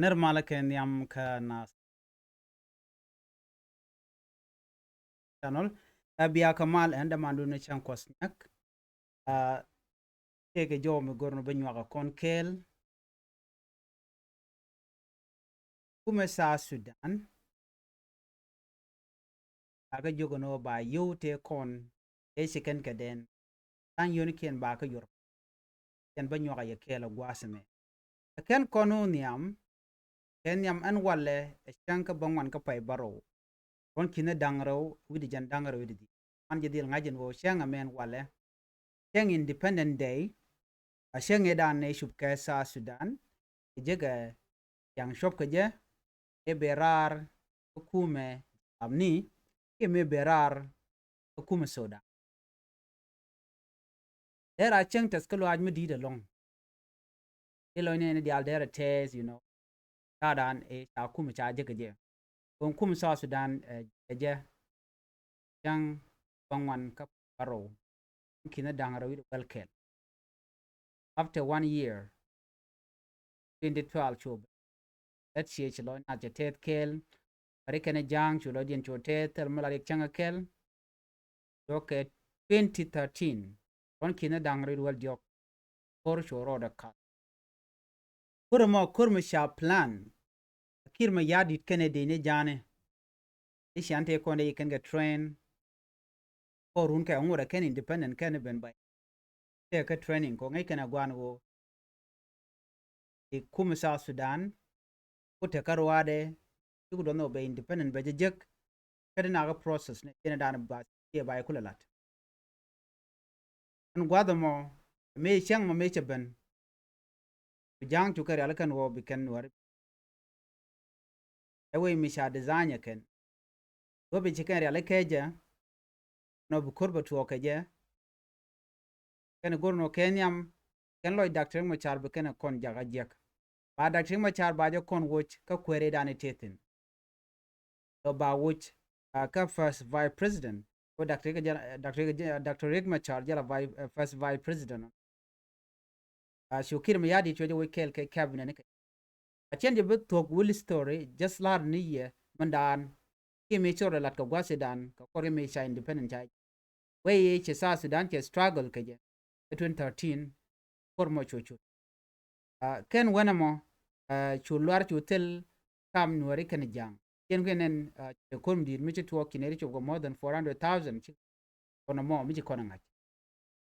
Nirmala ken yam ka nas channel biya kamal enda mandu ne chan kosnyak teke jo mi gorno benwa kon kel kuma South Sudan aga jogo no ba yote kon e siken kaden tan yoni ken ba ka yor ken benwa ya kela gwasme ken kono niam ken yam an walle e chanka bangwan ka pay baro kon kina dangro widi jan dangro widi an jedil ngajin wo shanga men walle shang Independent Day a shang edan ne shubka South Sudan jega yang shop kaje e berar kume amni ke me berar kume soda era cheng tas kalo ajme di de long elo ne di aldera tes tadan e ta kume cha je kaje kon kume South Sudan je yang bangwan ka paro kina dangaro wi welkel after 1 year 2012 chob that she chlo na je tet kel pare kene jang chulo dien chote tel mala changa kel doke 2013 kon kina dangri wal jok kor choro da ka kurma sha plan kirma yadit kene de ne jane ishante konde iken ga train korun ka ngura ken independent ken ben bay te ka training ko ngai kana gwan go e kuma South Sudan ko te karwade ku do no be independent be jek kada na ga process ne ken dan ba ke bay kulalat an gwada mo me chang mo me cheben jang chu kare alkan wo bi ken war ewe mi sha design ken wo bi chiken ale keja no bu korba tuo keje ken gorno kenyam ken loy doctor mo char be ken kon jaga jek ba doctor mo char ba je kon woch ka kwere dani tetin to ba woch ka first vice president ko doctor Rick Machar jala first vice president shukir mi yadi choje we kel ke cabinet ne a change bit talk will story just lar ni ye mandan ki mi chore lat ka gwasidan ka kore mi sha independent chai we ye che South Sudan che struggle ke je 2013 for mo chuchu ken wenamo chular chutel kam nuari ken jang ken genen che kom dir mi to kineri cho more than 400,000 chi kono mo mi kono ngach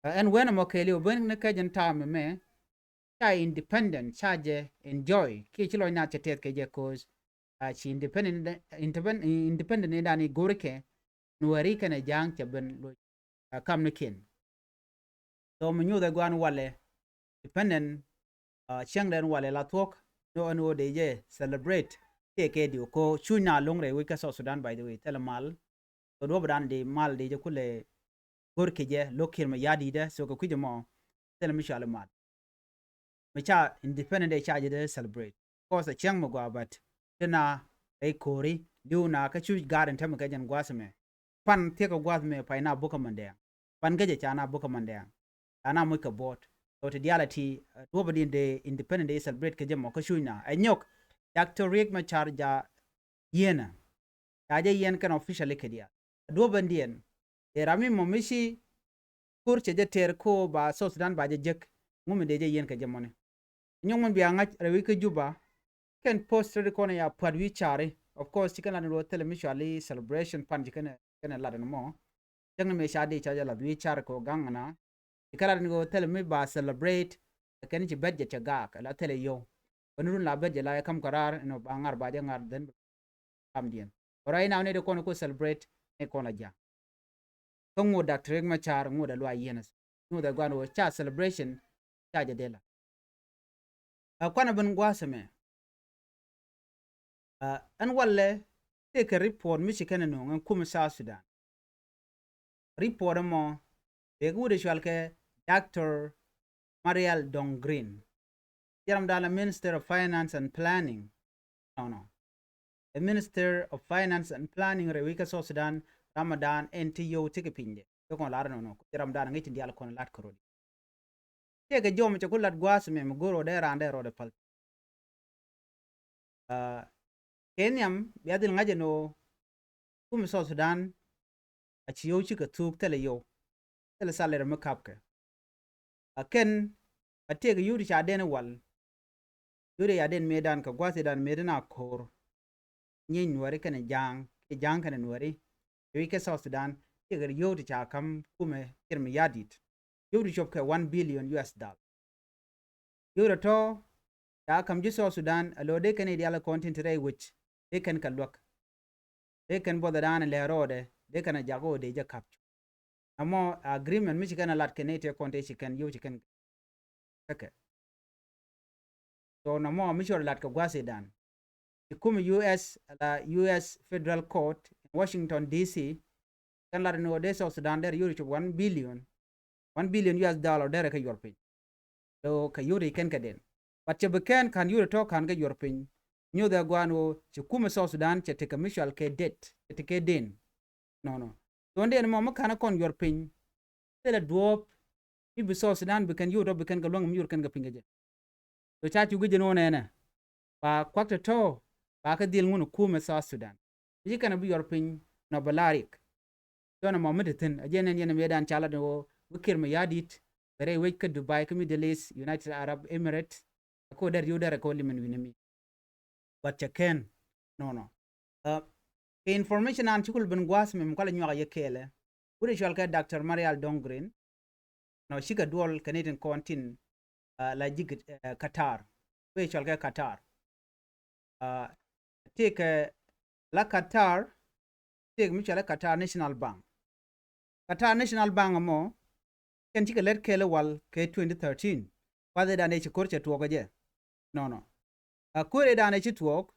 en wenamo keli oben ne kajen tam me cha independent cha je enjoy ki chilo na chetet ke je cause chi independent ne dani gorke nuari ken jang che ben lo kam ne ken so mo nyu da gwan wale dependent chang den wale la Thok no ano de je celebrate ke di ko chuna longre we ka South Sudan by the way tel mal to do bran de mal de je kule gorke je lokir ma yadi de so ko kuje mo tel mi shala mal me cha independent de cha je de celebrate ko sa chang mo gwa bat tena e kori liuna ka chu garden tam ka jan gwasme pan te ko gwasme pa na buka mande pan gaje cha na buka mande ana mo ka bot so to reality do bodin de independent day celebrate ke jamo ko shuna anyok Dr. Riek Machar ja yena ja yen kan officially ke dia do bandien e rami mo mishi kurche je ter ko ba South Sudan ba je jek ngum de je yen ke jamone nyong bi anga rewi ke juba ken poster ko na ya padwi chare of course chicken and ro telemisali celebration pan chicken ken la mo jang me shadi cha la wi char ko gangana ikala ngo tele mi ba celebrate ken ci bedje ca ga la tele yo onurun la bedje la kam karar no ba ngar ba de ngar den am dien ora ina ne de kono ko celebrate e kono ja ko ngo doctor ma char ngo da lo yenas ngo da gwan wo cha celebration cha je dela kwana ben gwasame an walle te ke report mi ci ken no ngan kum South Sudan report mo be gude shalke Dr. Mariel Dongrin Yaram Dala Minister of Finance and Planning no the Minister of Finance and Planning Rewika South Sudan Ramadan NTO tikipinde ko kon lar no Yaram Dala ngiti dial kon lat korodi tege jom ci kulat gwas me goro de rande ro de pal Kenyam biadil ngaje no kum South Sudan a chiyo chika tuk tele yo tele salere makapke ken atege yuri cha den wal yuri ya den medan ka gwase dan medana kor nyin nuare kan jang kan nuare yuri ke South Sudan tege yuri cha kam kume kirmi yadit yuri chop ke 1 billion US dollar yuri to ya kam ji South Sudan alo de kan ideal content ray which they can look they can bother dan le rode they can jago de ja capture amo agreement mi kana lat kenete konte chicken yo chicken okay so namo mi lat ka gwase dan kum US Federal Court in Washington DC kan lat no de South Sudan der yuri 1 billion US dollar der ka yorpin so ka yuri ken ka den but che beken kan yuri to kan ga yorpin nyu da gwano che kum South Sudan che te commercial ke debt te ke den no so nden mo kana kon yorpin tele duop ibi South Sudan beken yuro beken ga long myur kan ga pingaje so cha chu gije no nene ba kwakta to ba ka dil ngunu kum South Sudan yi kana bi yorpin no balarik so na mo medetin ajenen yen medan chala do bukir me yadit bere we ka Dubai ka Middle East United Arab Emirates ko der yudare ko limen winimi but ken no information an chukul ben gwas mem kala nyaga yekele uri shalka Dr. Marial Dongrin no shiga dual Canadian contin la jig Qatar we shalka Qatar take la Qatar take mi chala Qatar National Bank mo ken chiga let kele wal ke 2013 wade da ne chikorche tuogo je no kore da ne chituok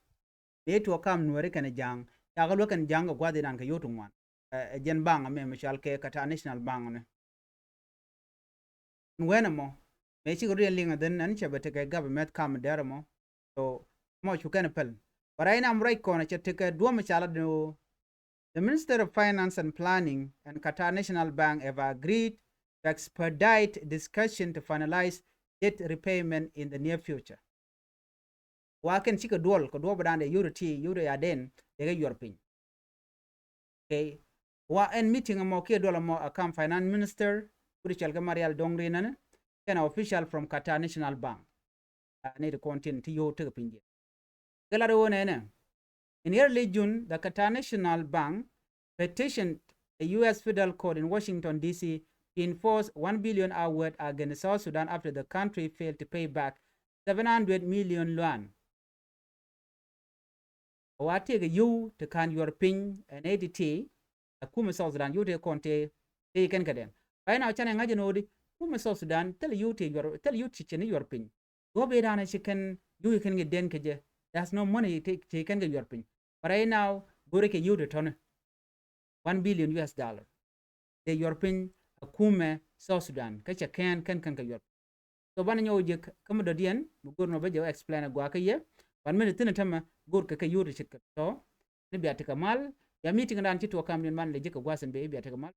de to kam nuore kan jang ya ga kan jang gwade dan ka yotung wan jen bang me mishal ke Qatar National Bank ne nwena mo me chi gori linga den nan chabete ke government kam der mo so mo chu kan pel paraina am right kona chete ke do michala do the Minister of Finance and Planning and Qatar National Bank have agreed to expedite discussion to finalize debt repayment in the near future. Waken chika dual ko duwa badande euro ya den dega yorpin. Okay. Wa en meeting mo ke dola mo akam finance minister kuri chalga Marial Dongri nana ken official from Qatar National Bank. Ne de content ti yo te pinje. Gala do nene. In early June, the Qatar National Bank petitioned the US Federal Court in Washington DC to enforce 1 billion award against South Sudan after the country failed to pay back 700 million yuan. Watege you to can your ping and ADT a kuma South Sudan you te konte te ken kaden. By now chana ngaje nodi kuma South Sudan tell you chichen your ping. Go be dana chicken you can get den keje. There's no money te can get your ping. But right now go reke you to turn 1 billion US dollar. Te your ping a kuma South Sudan kacha can your. So bana nyo jek kama do dien mugur no bejo explain gwa ka ye 1 minute tena tama gur ka yuri chika to ne biya tika mal ya meeting dan chito kam man le jeka gwasen be biya tika mal